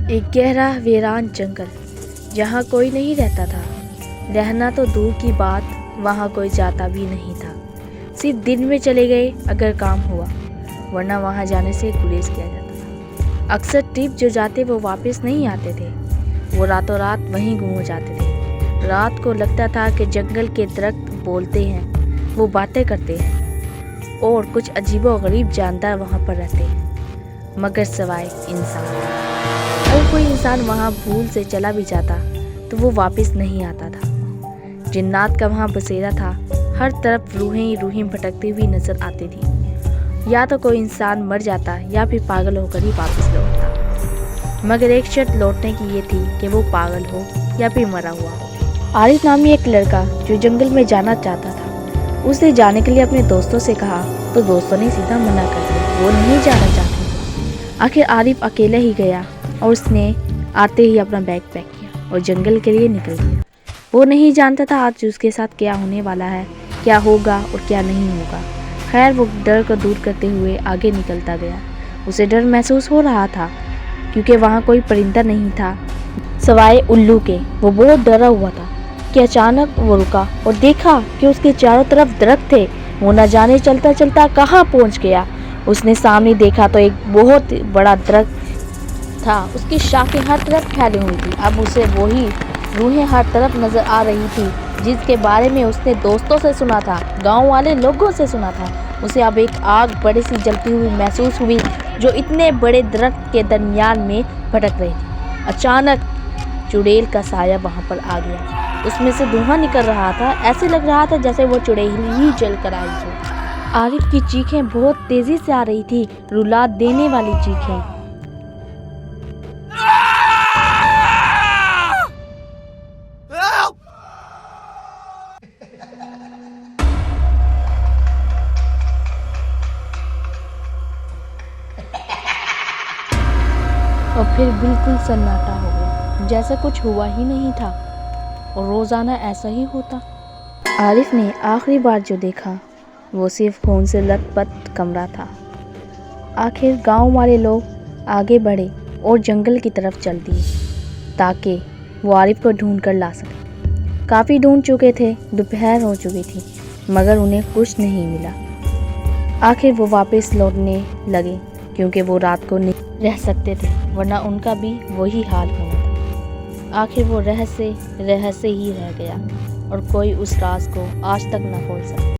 ایک گہرا ویران جنگل جہاں کوئی نہیں رہتا تھا، رہنا تو دور کی بات وہاں کوئی جاتا بھی نہیں تھا۔ صرف دن میں چلے گئے اگر کام ہوا، ورنہ وہاں جانے سے گریز کیا جاتا تھا۔ اکثر ٹرپ جو جاتے وہ واپس نہیں آتے تھے، وہ راتوں رات وہیں گم ہو جاتے تھے۔ رات کو لگتا تھا کہ جنگل کے درخت بولتے ہیں، وہ باتیں کرتے ہیں اور کچھ عجیب و غریب جاندار وہاں پر رہتے ہیں، مگر سوائے انسان۔ اگر کوئی انسان وہاں بھول سے چلا بھی جاتا تو وہ واپس نہیں آتا تھا۔ جنات کا وہاں بسیرا تھا، ہر طرف روحیں ہی روحیں بھٹکتی ہوئی نظر آتی تھی۔ یا تو کوئی انسان مر جاتا یا پھر پاگل ہو کر ہی واپس لوٹتا، مگر ایک شرط لوٹنے کی یہ تھی کہ وہ پاگل ہو یا پھر مرا ہوا ہو۔ عارف نامی ایک لڑکا جو جنگل میں جانا چاہتا تھا، اس نے جانے کے لیے اپنے دوستوں سے کہا تو دوستوں نے سیدھا منع کر دیا، وہ نہیں جانا چاہتے۔ آخر عارف اکیلا ہی گیا اور اس نے آتے ہی اپنا بیگ پیک کیا اور جنگل کے لیے نکل گیا۔ وہ نہیں جانتا تھا آج اس کے ساتھ کیا ہونے والا ہے، کیا ہوگا اور کیا نہیں ہوگا۔ خیر وہ ڈر کو دور کرتے ہوئے آگے نکلتا گیا۔ اسے ڈر محسوس ہو رہا تھا کیونکہ وہاں کوئی پرندہ نہیں تھا سوائے الو کے۔ وہ بہت ڈرا ہوا تھا کہ اچانک وہ رکا اور دیکھا کہ اس کے چاروں طرف درخت تھے۔ وہ نہ جانے چلتا چلتا کہاں پہنچ گیا۔ اس نے سامنے دیکھا تو ایک بہت بڑا درخت تھا، اس کی شاخیں ہر طرف پھیلی ہوئی تھی۔ اب اسے وہی روحیں ہر طرف نظر آ رہی تھی جس کے بارے میں اس نے دوستوں سے سنا تھا، گاؤں والے لوگوں سے سنا تھا۔ اسے اب ایک آگ بڑی سی جلتی ہوئی محسوس ہوئی جو اتنے بڑے درخت کے درمیان میں بھٹک رہی تھی۔ اچانک چڑیل کا سایہ وہاں پر آ گیا، اس میں سے دھواں نکل رہا تھا، ایسے لگ رہا تھا جیسے وہ چڑیل ہی جل کر آئی ہو۔ عارف کی چیخیں بہت تیزی سے آ رہی تھی، رلا دینے والی چیخیں۔ اور پھر بالکل سناٹا ہو گیا، جیسا کچھ ہوا ہی نہیں تھا، اور روزانہ ایسا ہی ہوتا۔ عارف نے آخری بار جو دیکھا وہ صرف خون سے لت پت کمرہ تھا۔ آخر گاؤں والے لوگ آگے بڑھے اور جنگل کی طرف چل دیے تاکہ وہ عارف کو ڈھونڈ کر لا سکے۔ کافی ڈھونڈ چکے تھے، دوپہر ہو چکی تھی، مگر انہیں کچھ نہیں ملا۔ آخر وہ واپس لوٹنے لگے کیونکہ وہ رات کو نہیں رہ سکتے تھے، ورنہ ان کا بھی وہی حال ہونا تھا۔ آخر وہ رہ سے ہی رہ گیا اور کوئی اس راز کو آج تک نہ کھول سکا۔